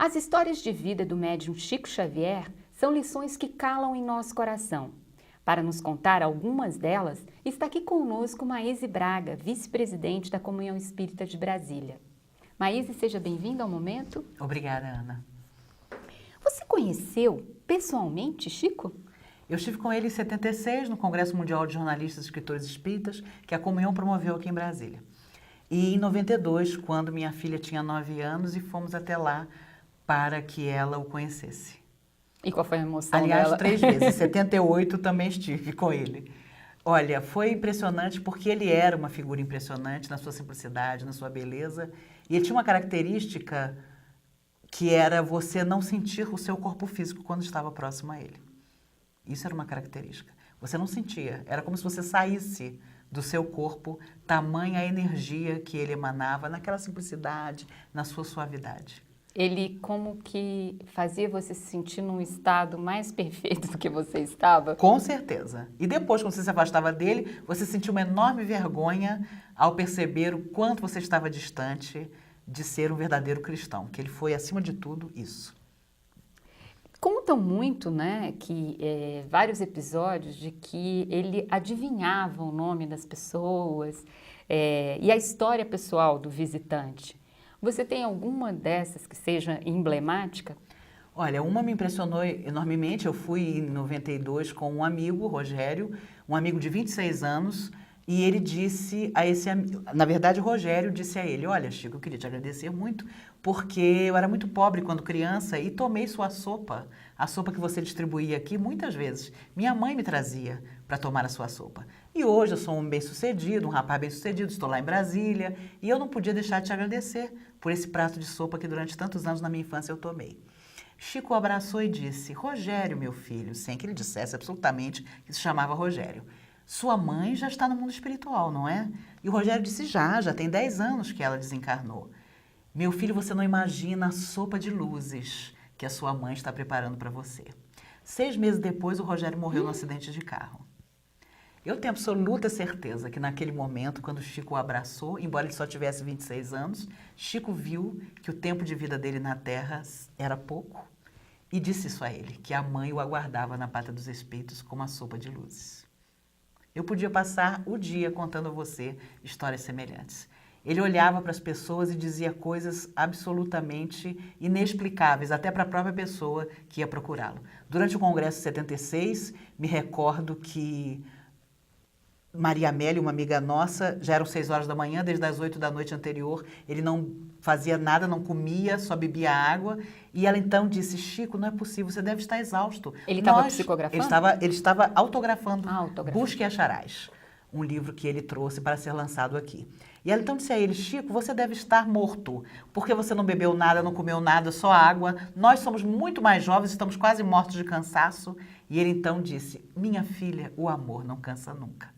As histórias de vida do médium Chico Xavier são lições que calam em nosso coração. Para nos contar algumas delas, está aqui conosco Maíse Braga, vice-presidente da Comunhão Espírita de Brasília. Maíse, seja bem-vinda ao momento. Obrigada, Ana. Você conheceu pessoalmente Chico? Eu estive com ele em 76, no Congresso Mundial de Jornalistas e Escritores Espíritas, que a Comunhão promoveu aqui em Brasília. E em 92, quando minha filha tinha 9 anos, e fomos até lá para que ela o conhecesse. E qual foi a emoção Aliás, dela? 3 vezes. Em 78 também estive com ele. Olha, foi impressionante porque ele era uma figura impressionante na sua simplicidade, na sua beleza. E ele tinha uma característica que era você não sentir o seu corpo físico quando estava próximo a ele. Isso era uma característica. Você não sentia. Era como se você saísse do seu corpo, tamanha a energia que ele emanava naquela simplicidade, na sua suavidade. Ele como que fazia você se sentir num estado mais perfeito do que você estava? Com certeza. E depois, quando você se afastava dele, você sentiu uma enorme vergonha ao perceber o quanto você estava distante de ser um verdadeiro cristão, que ele foi, acima de tudo, isso. Contam muito, né, que vários episódios de que ele adivinhava o nome das pessoas e a história pessoal do visitante. Você tem alguma dessas que seja emblemática? Olha, uma me impressionou enormemente. Eu fui em 92 com um amigo, Rogério, um amigo de 26 anos, e ele disse a esse amigo, na verdade o Rogério disse a ele: olha, Chico, eu queria te agradecer muito, porque eu era muito pobre quando criança e tomei sua sopa, a sopa que você distribuía aqui muitas vezes. Minha mãe me trazia para tomar a sua sopa. E hoje eu sou um bem-sucedido, um rapaz bem-sucedido, estou lá em Brasília, e eu não podia deixar de te agradecer por esse prato de sopa que durante tantos anos na minha infância eu tomei. Chico o abraçou e disse: Rogério, meu filho, sem que ele dissesse absolutamente que se chamava Rogério, sua mãe já está no mundo espiritual, não é? E o Rogério disse: já tem 10 anos que ela desencarnou. Meu filho, você não imagina a sopa de luzes que a sua mãe está preparando para você. 6 meses depois, o Rogério morreu num acidente de carro. Eu tenho absoluta certeza que naquele momento, quando Chico o abraçou, embora ele só tivesse 26 anos, Chico viu que o tempo de vida dele na Terra era pouco e disse isso a ele, que a mãe o aguardava na pátria dos espíritos com uma sopa de luzes. Eu podia passar o dia contando a você histórias semelhantes. Ele olhava para as pessoas e dizia coisas absolutamente inexplicáveis, até para a própria pessoa que ia procurá-lo. Durante o Congresso de 76, me recordo que Maria Amélia, uma amiga nossa, já eram 6 horas da manhã, desde as 8 da noite anterior, ele não fazia nada, não comia, só bebia água, e ela então disse: Chico, não é possível, você deve estar exausto. Ele estava psicografando? Ele estava autografando, autografando. Busque e Acharás, um livro que ele trouxe para ser lançado aqui. E ela então disse a ele: Chico, você deve estar morto, porque você não bebeu nada, não comeu nada, só água, nós somos muito mais jovens, estamos quase mortos de cansaço. E ele então disse: minha filha, o amor não cansa nunca.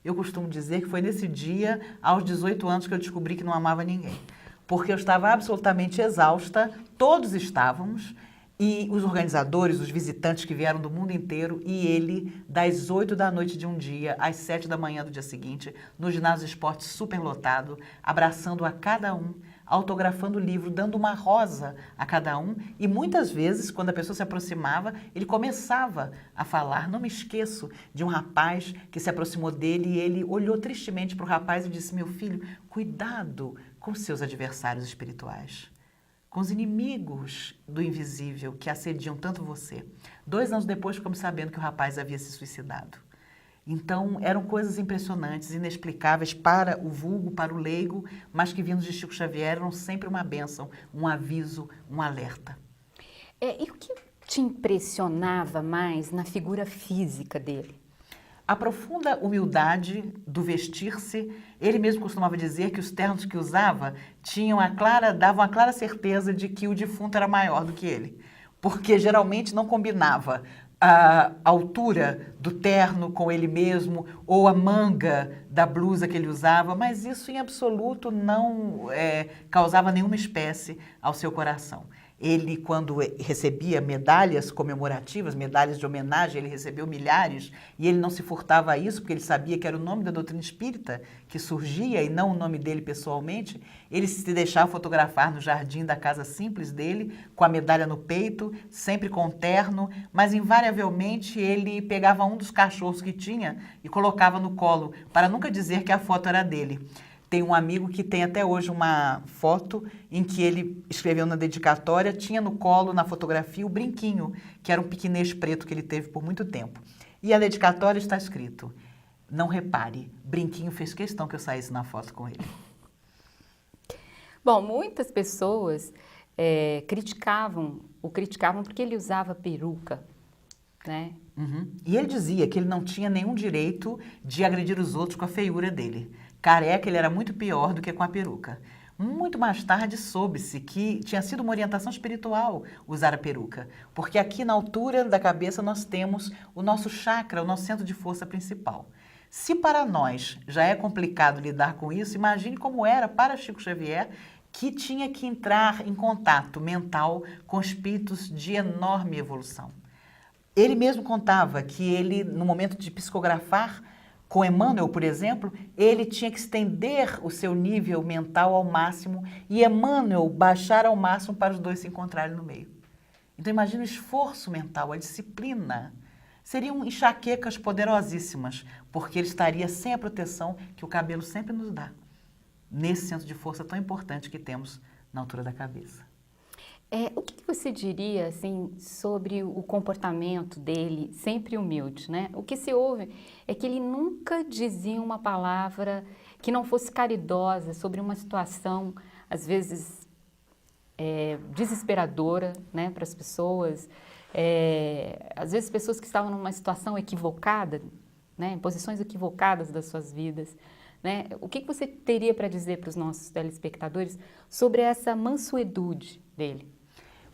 Eu costumo dizer que foi nesse dia, aos 18 anos, que eu descobri que não amava ninguém. Porque eu estava absolutamente exausta, todos estávamos, e os organizadores, os visitantes que vieram do mundo inteiro, e ele, das 8 da noite de um dia, às 7 da manhã do dia seguinte, no ginásio de esporte superlotado, abraçando a cada um, autografando o livro, dando uma rosa a cada um, e muitas vezes, quando a pessoa se aproximava, ele começava a falar. Não me esqueço de um rapaz que se aproximou dele e ele olhou tristemente para o rapaz e disse: meu filho, cuidado com seus adversários espirituais, com os inimigos do invisível que assediam tanto você. 2 anos depois, ficamos sabendo que o rapaz havia se suicidado. Então, eram coisas impressionantes, inexplicáveis para o vulgo, para o leigo, mas que vindos de Chico Xavier eram sempre uma bênção, um aviso, um alerta. E o que te impressionava mais na figura física dele? A profunda humildade do vestir-se. Ele mesmo costumava dizer que os ternos que usava davam a clara certeza de que o defunto era maior do que ele, porque geralmente não combinava a altura do terno com ele mesmo ou a manga da blusa que ele usava, mas isso em absoluto não causava nenhuma espécie ao seu coração. Ele, quando recebia medalhas comemorativas, medalhas de homenagem, ele recebeu milhares, e ele não se furtava a isso, porque ele sabia que era o nome da doutrina espírita que surgia, e não o nome dele pessoalmente. Ele se deixava fotografar no jardim da casa simples dele, com a medalha no peito, sempre com terno, mas invariavelmente ele pegava um dos cachorros que tinha e colocava no colo, para nunca dizer que a foto era dele. Tem um amigo que tem até hoje uma foto em que ele escreveu na dedicatória, tinha no colo, na fotografia, o brinquinho, que era um piquinês preto que ele teve por muito tempo. E a dedicatória está escrito: não repare, brinquinho fez questão que eu saísse na foto com ele. Bom, muitas pessoas criticavam porque ele usava peruca, né? Uhum. E ele dizia que ele não tinha nenhum direito de agredir os outros com a feiura dele. Careca, ele era muito pior do que com a peruca. Muito mais tarde soube-se que tinha sido uma orientação espiritual usar a peruca, porque aqui na altura da cabeça nós temos o nosso chakra, o nosso centro de força principal. Se para nós já é complicado lidar com isso, imagine como era para Chico Xavier, que tinha que entrar em contato mental com espíritos de enorme evolução. Ele mesmo contava que ele, no momento de psicografar com Emmanuel, por exemplo, ele tinha que estender o seu nível mental ao máximo e Emmanuel baixar ao máximo para os dois se encontrarem no meio. Então imagina o esforço mental, a disciplina. Seriam enxaquecas poderosíssimas, porque ele estaria sem a proteção que o cabelo sempre nos dá, nesse centro de força tão importante que temos na altura da cabeça. O que você diria assim, sobre o comportamento dele, sempre humilde, né? O que se ouve é que ele nunca dizia uma palavra que não fosse caridosa sobre uma situação, às vezes, desesperadora, né, para as pessoas. Às vezes, pessoas que estavam numa situação equivocada, né, em posições equivocadas das suas vidas. Né? O que você teria para dizer para os nossos telespectadores sobre essa mansuetude dele?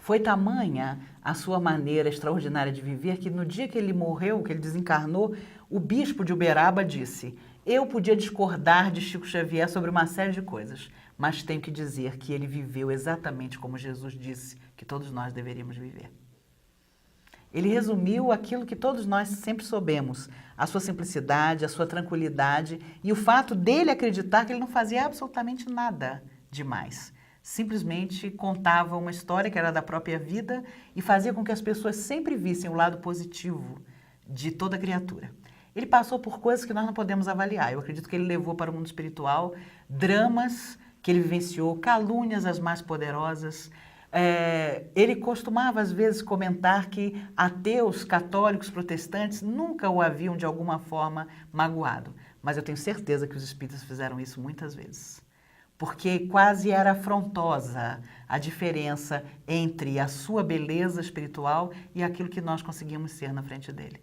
Foi tamanha a sua maneira extraordinária de viver que no dia que ele morreu, que ele desencarnou, o bispo de Uberaba disse: eu podia discordar de Chico Xavier sobre uma série de coisas, mas tenho que dizer que ele viveu exatamente como Jesus disse que todos nós deveríamos viver. Ele resumiu aquilo que todos nós sempre soubemos, a sua simplicidade, a sua tranquilidade e o fato dele acreditar que ele não fazia absolutamente nada demais. Simplesmente contava uma história que era da própria vida e fazia com que as pessoas sempre vissem o lado positivo de toda criatura. Ele passou por coisas que nós não podemos avaliar. Eu acredito que ele levou para o mundo espiritual dramas que ele vivenciou, calúnias as mais poderosas. Ele costumava, às vezes, comentar que ateus, católicos, protestantes nunca o haviam, de alguma forma, magoado. Mas eu tenho certeza que os espíritas fizeram isso muitas vezes. Porque quase era afrontosa a diferença entre a sua beleza espiritual e aquilo que nós conseguimos ser na frente dele.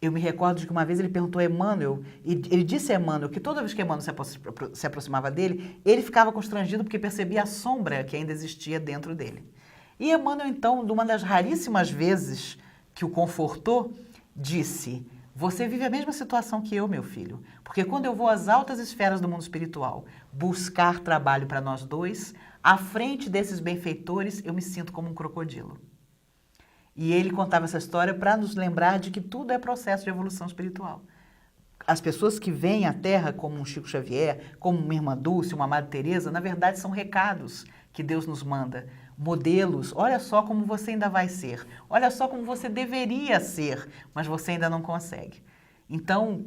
Eu me recordo de que uma vez ele perguntou a Emmanuel, e ele disse a Emmanuel que toda vez que Emmanuel se aproximava dele, ele ficava constrangido porque percebia a sombra que ainda existia dentro dele. E Emmanuel, então, numa das raríssimas vezes que o confortou, disse: você vive a mesma situação que eu, meu filho, porque quando eu vou às altas esferas do mundo espiritual buscar trabalho para nós dois, à frente desses benfeitores eu me sinto como um crocodilo. E ele contava essa história para nos lembrar de que tudo é processo de evolução espiritual. As pessoas que vêm à Terra, como um Chico Xavier, como uma Irmã Dulce, uma Madre Teresa, na verdade são recados que Deus nos manda, modelos. Olha só como você ainda vai ser, olha só como você deveria ser, mas você ainda não consegue. Então,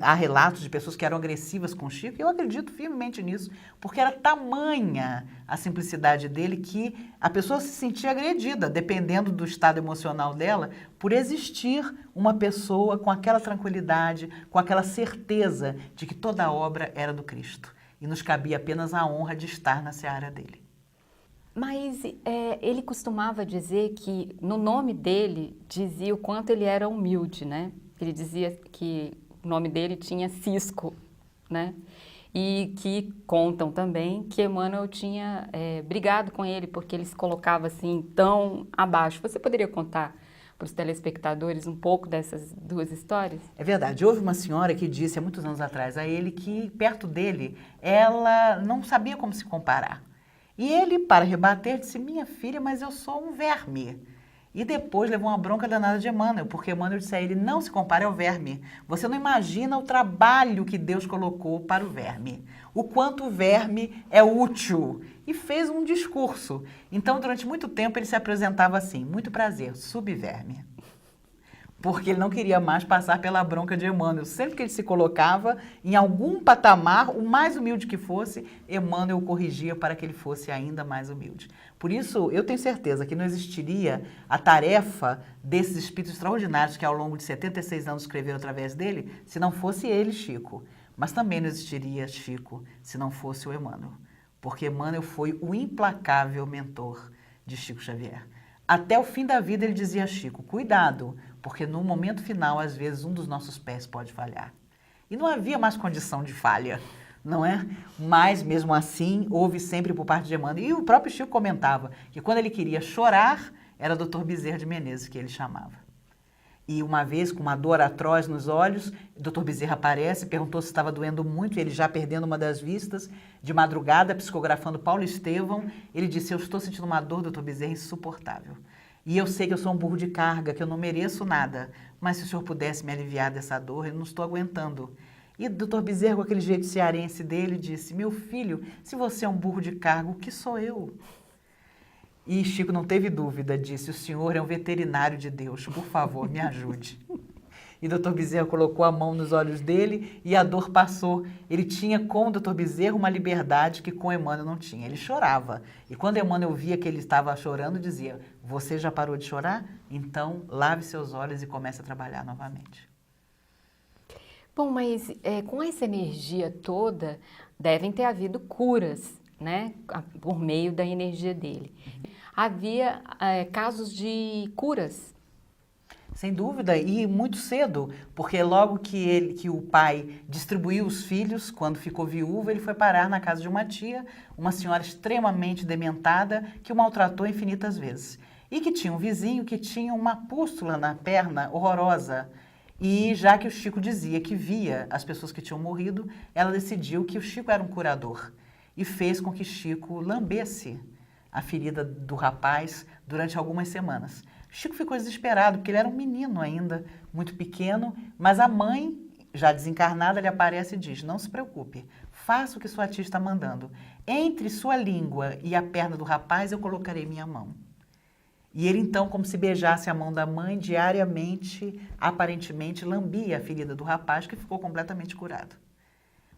há relatos de pessoas que eram agressivas com Chico, e eu acredito firmemente nisso, porque era tamanha a simplicidade dele que a pessoa se sentia agredida, dependendo do estado emocional dela, por existir uma pessoa com aquela tranquilidade, com aquela certeza de que toda a obra era do Cristo. E nos cabia apenas a honra de estar na seara dele. Mas ele costumava dizer que no nome dele dizia o quanto ele era humilde, né? Ele dizia que o nome dele tinha cisco, né? E que contam também que Emmanuel tinha brigado com ele porque ele se colocava assim tão abaixo. Você poderia contar para os telespectadores um pouco dessas duas histórias? É verdade. Houve uma senhora que disse há muitos anos atrás a ele que perto dele ela não sabia como se comparar. E ele, para rebater, disse, minha filha, mas eu sou um verme. E depois levou uma bronca danada de Emmanuel, porque Emmanuel disse a ele, não se compare ao verme. Você não imagina o trabalho que Deus colocou para o verme. O quanto o verme é útil. E fez um discurso. Então, durante muito tempo, ele se apresentava assim, muito prazer, subverme. Porque ele não queria mais passar pela bronca de Emmanuel. Sempre que ele se colocava em algum patamar, o mais humilde que fosse, Emmanuel o corrigia para que ele fosse ainda mais humilde. Por isso, eu tenho certeza que não existiria a tarefa desses espíritos extraordinários que ao longo de 76 anos escreveram através dele, se não fosse ele, Chico. Mas também não existiria Chico se não fosse o Emmanuel. Porque Emmanuel foi o implacável mentor de Chico Xavier. Até o fim da vida ele dizia a Chico, cuidado, porque no momento final, às vezes, um dos nossos pés pode falhar. E não havia mais condição de falha, não é? Mas, mesmo assim, houve sempre por parte de Emmanuel. E o próprio Chico comentava que quando ele queria chorar, era Dr. Bezerra de Menezes que ele chamava. E uma vez, com uma dor atroz nos olhos, o Dr. Bezerra aparece, perguntou se estava doendo muito, ele já perdendo uma das vistas, de madrugada, psicografando Paulo Estevão, ele disse, eu estou sentindo uma dor, Dr. Bezerra, insuportável. E eu sei que eu sou um burro de carga, que eu não mereço nada, mas se o senhor pudesse me aliviar dessa dor, eu não estou aguentando. E o Dr. Bezerra, com aquele jeito cearense dele, disse, meu filho, se você é um burro de carga, o que sou eu? E Chico não teve dúvida, disse, o senhor é um veterinário de Deus, por favor, me ajude. E Dr. Bezerra colocou a mão nos olhos dele e a dor passou. Ele tinha com o Dr. Bezerra uma liberdade que com Emmanuel não tinha. Ele chorava. E quando Emmanuel via que ele estava chorando, dizia, você já parou de chorar? Então, lave seus olhos e comece a trabalhar novamente. Bom, mas com essa energia toda, devem ter havido curas, né? Por meio da energia dele. Havia casos de curas. Sem dúvida, e muito cedo, porque logo que o pai distribuiu os filhos, quando ficou viúvo, ele foi parar na casa de uma tia, uma senhora extremamente dementada, que o maltratou infinitas vezes. E que tinha um vizinho que tinha uma pústula na perna horrorosa. E já que o Chico dizia que via as pessoas que tinham morrido, ela decidiu que o Chico era um curador. E fez com que Chico lambesse a ferida do rapaz durante algumas semanas. Chico ficou desesperado, porque ele era um menino ainda, muito pequeno, mas a mãe, já desencarnada, lhe aparece e diz, não se preocupe, faça o que sua tia está mandando. Entre sua língua e a perna do rapaz, eu colocarei minha mão. E ele então, como se beijasse a mão da mãe, diariamente, aparentemente, lambia a ferida do rapaz, que ficou completamente curado.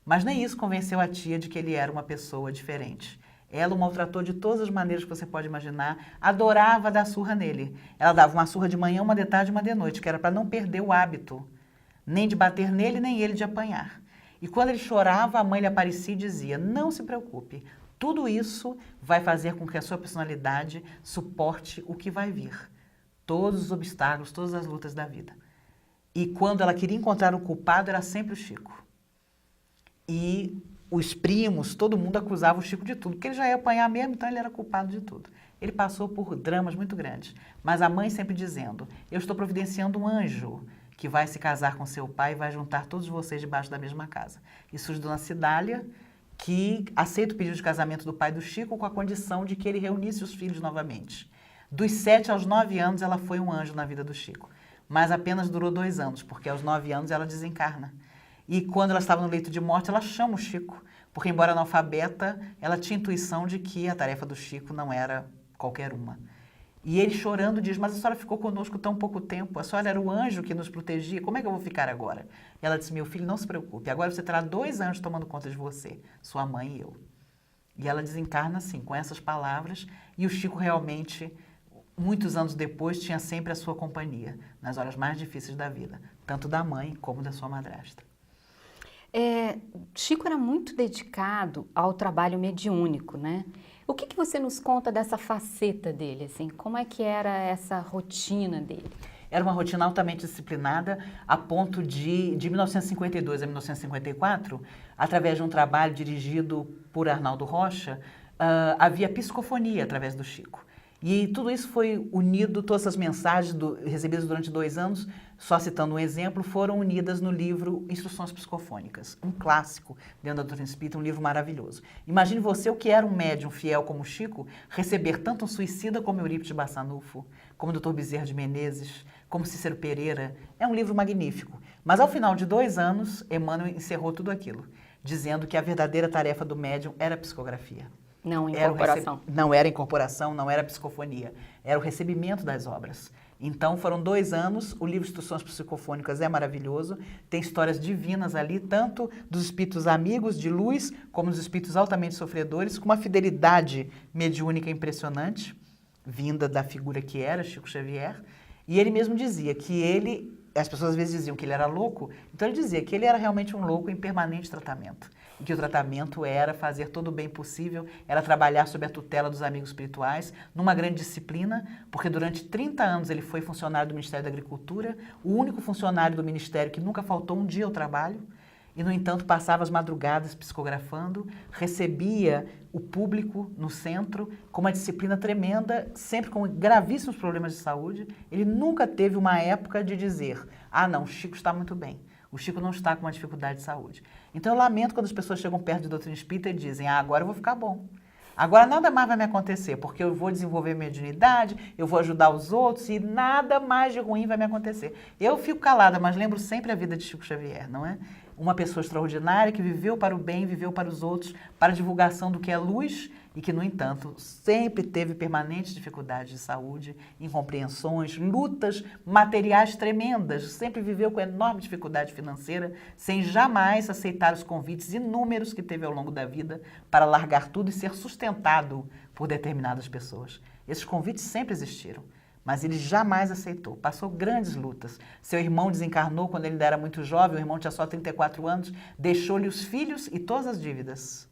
Mas nem isso convenceu a tia de que ele era uma pessoa diferente. Ela o maltratou de todas as maneiras que você pode imaginar, adorava dar surra nele. Ela dava uma surra de manhã, uma de tarde e uma de noite, que era para não perder o hábito, nem de bater nele, nem ele de apanhar. E quando ele chorava, a mãe lhe aparecia e dizia, não se preocupe, tudo isso vai fazer com que a sua personalidade suporte o que vai vir. Todos os obstáculos, todas as lutas da vida. E quando ela queria encontrar o culpado, era sempre o Chico. E os primos, todo mundo acusava o Chico de tudo, porque ele já ia apanhar mesmo, então ele era culpado de tudo. Ele passou por dramas muito grandes, mas a mãe sempre dizendo, eu estou providenciando um anjo que vai se casar com seu pai e vai juntar todos vocês debaixo da mesma casa. E surge Dona Cidália, que aceita o pedido de casamento do pai do Chico com a condição de que ele reunisse os filhos novamente. Dos 7 aos 9 anos, ela foi um anjo na vida do Chico, mas apenas durou 2 anos, porque aos 9 anos ela desencarna. E quando ela estava no leito de morte, ela chama o Chico, porque embora analfabeta, ela tinha intuição de que a tarefa do Chico não era qualquer uma. E ele chorando diz, mas a senhora ficou conosco tão pouco tempo, a senhora era o anjo que nos protegia, como é que eu vou ficar agora? E ela disse, meu filho, não se preocupe, agora você terá 2 anjos tomando conta de você, sua mãe e eu. E ela desencarna assim, com essas palavras, e o Chico realmente, muitos anos depois, tinha sempre a sua companhia, nas horas mais difíceis da vida, tanto da mãe como da sua madrasta. Chico era muito dedicado ao trabalho mediúnico, né? O que você nos conta dessa faceta dele, assim? Como é que era essa rotina dele? Era uma rotina altamente disciplinada, a ponto de 1952 a 1954, através de um trabalho dirigido por Arnaldo Rocha, havia psicofonia através do Chico. E tudo isso foi unido, todas essas mensagens recebidas durante 2 anos, só citando um exemplo, foram unidas no livro Instruções Psicofônicas, um clássico dentro da doutrina espírita, um livro maravilhoso. Imagine você, o que era um médium fiel como Chico, receber tanto um suicida como Eurípides Bassanufo, como o Dr. Bezerra de Menezes, como Cícero Pereira. É um livro magnífico. Mas ao final de 2 anos, Emmanuel encerrou tudo aquilo, dizendo que a verdadeira tarefa do médium era a psicografia. Não incorporação. Não era incorporação, não era psicofonia. Era o recebimento das obras. Então, foram 2 anos. O livro Instruções Psicofônicas é maravilhoso. Tem histórias divinas ali, tanto dos espíritos amigos de luz, como dos espíritos altamente sofredores, com uma fidelidade mediúnica impressionante, vinda da figura que era Chico Xavier. E ele mesmo dizia que as pessoas às vezes diziam que ele era louco, então ele dizia que ele era realmente um louco em permanente tratamento. E que o tratamento era fazer todo o bem possível, era trabalhar sob a tutela dos amigos espirituais, numa grande disciplina, porque durante 30 anos ele foi funcionário do Ministério da Agricultura, o único funcionário do Ministério que nunca faltou um dia ao trabalho, e, no entanto, passava as madrugadas psicografando, recebia o público no centro com uma disciplina tremenda, sempre com gravíssimos problemas de saúde. Ele nunca teve uma época de dizer, não, o Chico está muito bem. O Chico não está com uma dificuldade de saúde. Então, eu lamento quando as pessoas chegam perto de doutrina espírita e dizem, agora eu vou ficar bom. Agora nada mais vai me acontecer, porque eu vou desenvolver mediunidade, eu vou ajudar os outros e nada mais de ruim vai me acontecer. Eu fico calada, mas lembro sempre a vida de Chico Xavier, não é? Uma pessoa extraordinária que viveu para o bem, viveu para os outros, para a divulgação do que é luz e que, no entanto, sempre teve permanentes dificuldades de saúde, incompreensões, lutas materiais tremendas, sempre viveu com enorme dificuldade financeira, sem jamais aceitar os convites inúmeros que teve ao longo da vida para largar tudo e ser sustentado por determinadas pessoas. Esses convites sempre existiram. Mas ele jamais aceitou, passou grandes lutas. Seu irmão desencarnou quando ele ainda era muito jovem, o irmão tinha só 34 anos, deixou-lhe os filhos e todas as dívidas.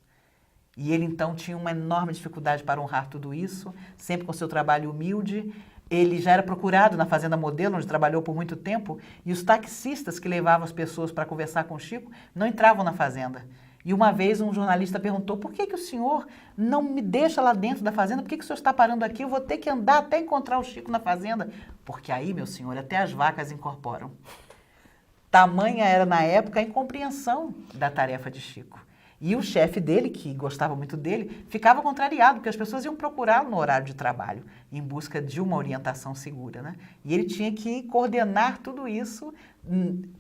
E ele então tinha uma enorme dificuldade para honrar tudo isso, sempre com seu trabalho humilde. Ele já era procurado na Fazenda Modelo, onde trabalhou por muito tempo, e os taxistas que levavam as pessoas para conversar com o Chico não entravam na fazenda. E uma vez um jornalista perguntou, por que o senhor não me deixa lá dentro da fazenda? Por que o senhor está parando aqui? Eu vou ter que andar até encontrar o Chico na fazenda. Porque aí, meu senhor, até as vacas incorporam. Tamanha era, na época, a incompreensão da tarefa de Chico. E o chefe dele, que gostava muito dele, ficava contrariado, porque as pessoas iam procurá-lo no horário de trabalho, em busca de uma orientação segura, né? E ele tinha que coordenar tudo isso,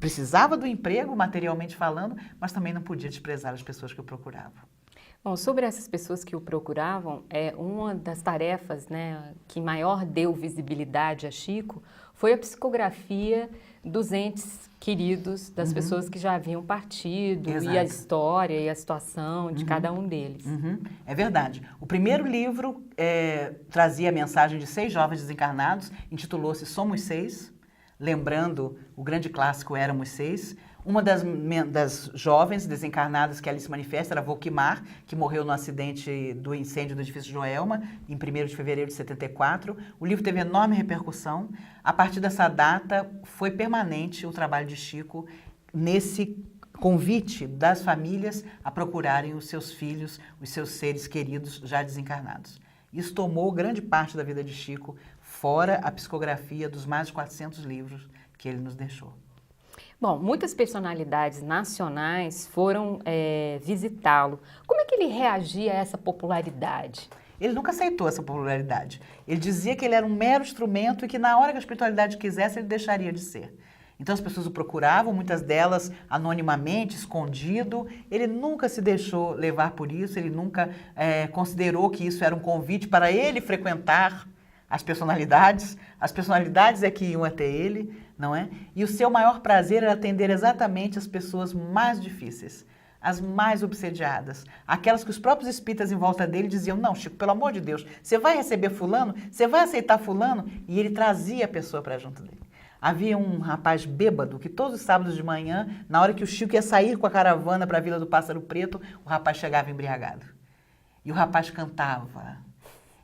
precisava do emprego, materialmente falando, mas também não podia desprezar as pessoas que o procuravam. Bom, sobre essas pessoas que o procuravam, uma das tarefas, né, que maior deu visibilidade a Chico foi a psicografia dos entes queridos, das pessoas que já haviam partido, Exato. E a história e a situação de cada um deles. É verdade. O primeiro livro trazia a mensagem de 6 jovens desencarnados, intitulou-se Somos 6, lembrando o grande clássico Éramos 6. Uma das jovens desencarnadas que ali se manifesta era Volquimar, que morreu no acidente do incêndio do edifício Joelma, em 1º de fevereiro de 74. O livro teve enorme repercussão. A partir dessa data, foi permanente o trabalho de Chico nesse convite das famílias a procurarem os seus filhos, os seus seres queridos já desencarnados. Isso tomou grande parte da vida de Chico, fora a psicografia dos mais de 400 livros que ele nos deixou. Bom, muitas personalidades nacionais foram visitá-lo. Como é que ele reagia a essa popularidade? Ele nunca aceitou essa popularidade. Ele dizia que ele era um mero instrumento e que na hora que a espiritualidade quisesse, ele deixaria de ser. Então as pessoas o procuravam, muitas delas anonimamente, escondido. Ele nunca se deixou levar por isso, ele nunca considerou que isso era um convite para ele frequentar as personalidades é que iam até ele, não é? E o seu maior prazer era atender exatamente as pessoas mais difíceis, as mais obsediadas, aquelas que os próprios espíritas em volta dele diziam, não, Chico, pelo amor de Deus, você vai receber fulano? Você vai aceitar fulano? E ele trazia a pessoa para junto dele. Havia um rapaz bêbado que todos os sábados de manhã, na hora que o Chico ia sair com a caravana para a Vila do Pássaro Preto, o rapaz chegava embriagado. E o rapaz cantava.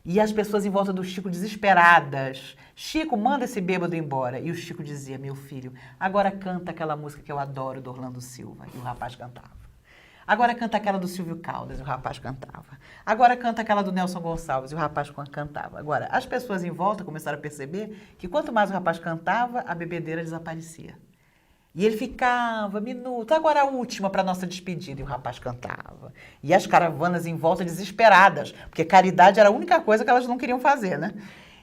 E as pessoas em volta do Chico desesperadas. Chico, manda esse bêbado embora. E o Chico dizia, meu filho, agora canta aquela música que eu adoro do Orlando Silva. E o rapaz cantava. Agora canta aquela do Silvio Caldas, e o rapaz cantava. Agora canta aquela do Nelson Gonçalves, e o rapaz cantava. Agora, as pessoas em volta começaram a perceber que quanto mais o rapaz cantava, a bebedeira desaparecia. E ele ficava, minuto, agora a última para nossa despedida. E o rapaz cantava. E as caravanas em volta desesperadas, porque caridade era a única coisa que elas não queriam fazer, né?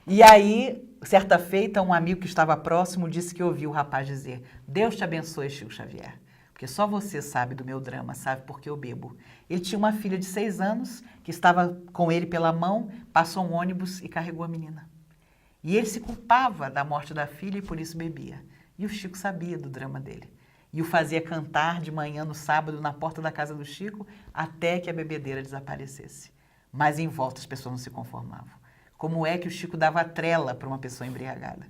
E aí, certa feita, um amigo que estava próximo disse que ouviu o rapaz dizer: Deus te abençoe, Chico Xavier. Porque só você sabe do meu drama, sabe por que eu bebo. Ele tinha uma filha de 6 anos que estava com ele pela mão, passou um ônibus e carregou a menina. E ele se culpava da morte da filha e por isso bebia. E o Chico sabia do drama dele. E o fazia cantar de manhã no sábado na porta da casa do Chico até que a bebedeira desaparecesse. Mas em volta as pessoas não se conformavam. Como é que o Chico dava trela para uma pessoa embriagada?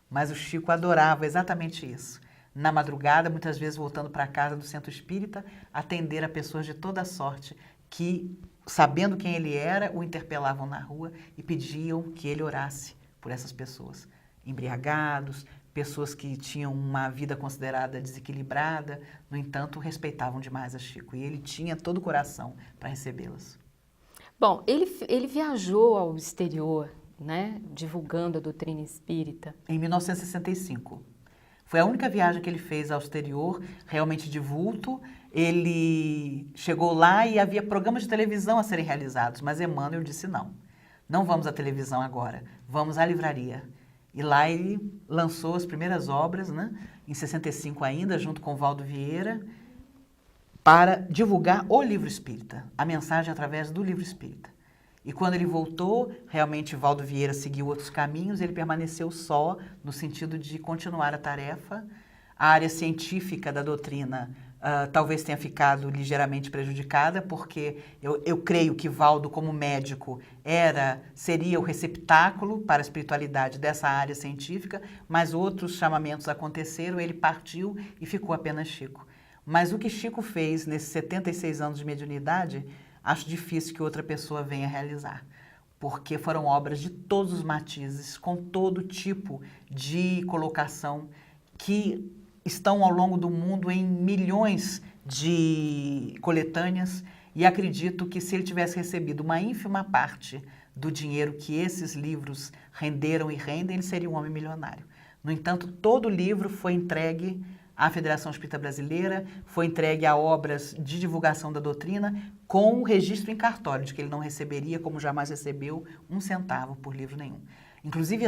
Mas o Chico adorava exatamente isso. Na madrugada, muitas vezes voltando para a casa do centro espírita, atender a pessoas de toda sorte que, sabendo quem ele era, o interpelavam na rua e pediam que ele orasse por essas pessoas. Embriagados, pessoas que tinham uma vida considerada desequilibrada, no entanto, respeitavam demais a Chico. E ele tinha todo o coração para recebê-las. Bom, ele viajou ao exterior, né, divulgando a doutrina espírita. Em 1965. Foi a única viagem que ele fez ao exterior, realmente de vulto. Ele chegou lá e havia programas de televisão a serem realizados, mas Emmanuel disse não. Não vamos à televisão agora, vamos à livraria. E lá ele lançou as primeiras obras, né, em 65 ainda, junto com Valdo Vieira, para divulgar o livro espírita, a mensagem através do livro espírita. E quando ele voltou, realmente Valdo Vieira seguiu outros caminhos, ele permaneceu só, no sentido de continuar a tarefa. A área científica da doutrina talvez tenha ficado ligeiramente prejudicada, porque eu creio que Valdo, como médico, seria o receptáculo para a espiritualidade dessa área científica, mas outros chamamentos aconteceram, ele partiu e ficou apenas Chico. Mas o que Chico fez nesses 76 anos de mediunidade, acho difícil que outra pessoa venha realizar, porque foram obras de todos os matizes, com todo tipo de colocação, que estão ao longo do mundo em milhões de coletâneas, e acredito que se ele tivesse recebido uma ínfima parte do dinheiro que esses livros renderam e rendem, ele seria um homem milionário. No entanto, todo o livro foi entregue à Federação Espírita Brasileira, foi entregue a obras de divulgação da doutrina, com o registro em cartório de que ele não receberia, como jamais recebeu, 1 centavo por livro nenhum. Inclusive,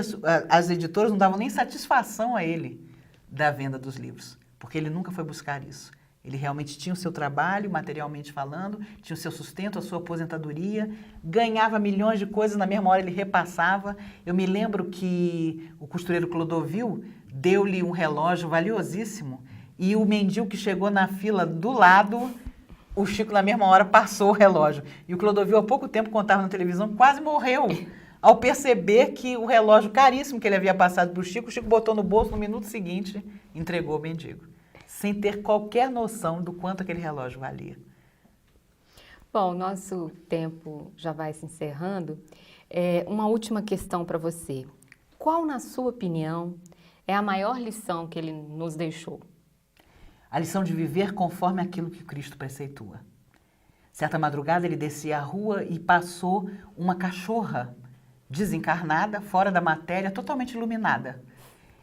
as editoras não davam nem satisfação a ele da venda dos livros, porque ele nunca foi buscar isso. Ele realmente tinha o seu trabalho, materialmente falando, tinha o seu sustento, a sua aposentadoria, ganhava milhões de coisas, na mesma hora ele repassava. Eu me lembro que o costureiro Clodovil deu-lhe um relógio valiosíssimo e o mendigo que chegou na fila do lado, o Chico na mesma hora passou o relógio. E o Clodovil há pouco tempo contava na televisão, quase morreu ao perceber que o relógio caríssimo que ele havia passado para o Chico botou no bolso, no minuto seguinte entregou ao mendigo, sem ter qualquer noção do quanto aquele relógio valia. Bom, nosso tempo já vai se encerrando. Uma última questão para você. Qual, na sua opinião, é a maior lição que ele nos deixou? A lição de viver conforme aquilo que Cristo preceitua. Certa madrugada ele descia a rua e passou uma cachorra desencarnada, fora da matéria, totalmente iluminada.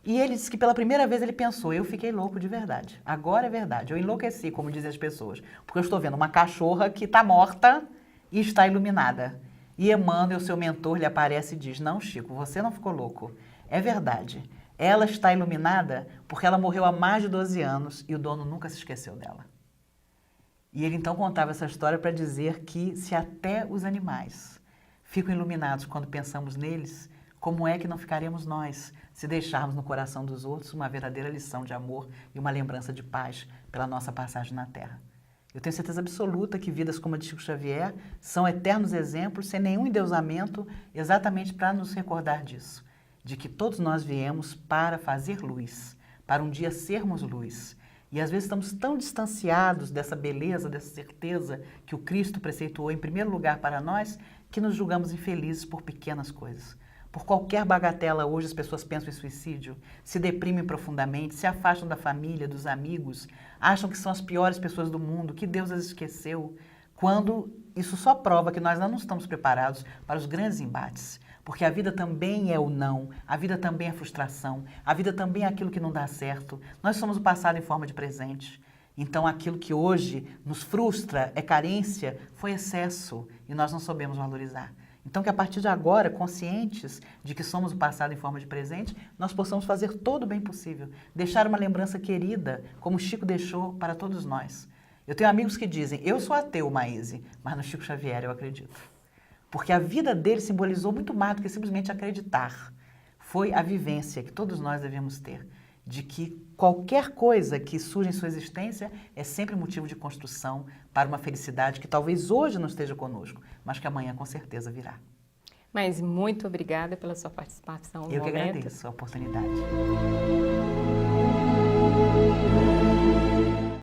E ele disse que pela primeira vez ele pensou, eu fiquei louco de verdade. Agora é verdade, eu enlouqueci, como dizem as pessoas. Porque eu estou vendo uma cachorra que está morta e está iluminada. E Emmanuel, seu mentor, lhe aparece e diz, não, Chico, você não ficou louco. É verdade. Ela está iluminada porque ela morreu há mais de 12 anos e o dono nunca se esqueceu dela. E ele então contava essa história para dizer que se até os animais ficam iluminados quando pensamos neles, como é que não ficaremos nós se deixarmos no coração dos outros uma verdadeira lição de amor e uma lembrança de paz pela nossa passagem na Terra? Eu tenho certeza absoluta que vidas como a de Chico Xavier são eternos exemplos, sem nenhum endeusamento, exatamente para nos recordar disso, de que todos nós viemos para fazer luz, para um dia sermos luz. E às vezes estamos tão distanciados dessa beleza, dessa certeza que o Cristo preceituou em primeiro lugar para nós, que nos julgamos infelizes por pequenas coisas. Por qualquer bagatela hoje as pessoas pensam em suicídio, se deprimem profundamente, se afastam da família, dos amigos, acham que são as piores pessoas do mundo, que Deus as esqueceu, quando isso só prova que nós não estamos preparados para os grandes embates. Porque a vida também é o não, a vida também é frustração, a vida também é aquilo que não dá certo. Nós somos o passado em forma de presente. Então aquilo que hoje nos frustra, é carência, foi excesso e nós não soubemos valorizar. Então que a partir de agora, conscientes de que somos o passado em forma de presente, nós possamos fazer todo o bem possível. Deixar uma lembrança querida, como o Chico deixou para todos nós. Eu tenho amigos que dizem, eu sou ateu, Maíse, mas no Chico Xavier eu acredito. Porque a vida dele simbolizou muito mais do que simplesmente acreditar. Foi a vivência que todos nós devemos ter, de que qualquer coisa que surja em sua existência é sempre motivo de construção para uma felicidade que talvez hoje não esteja conosco, mas que amanhã com certeza virá. Mas muito obrigada pela sua participação no Eu que momento. agradeço a oportunidade.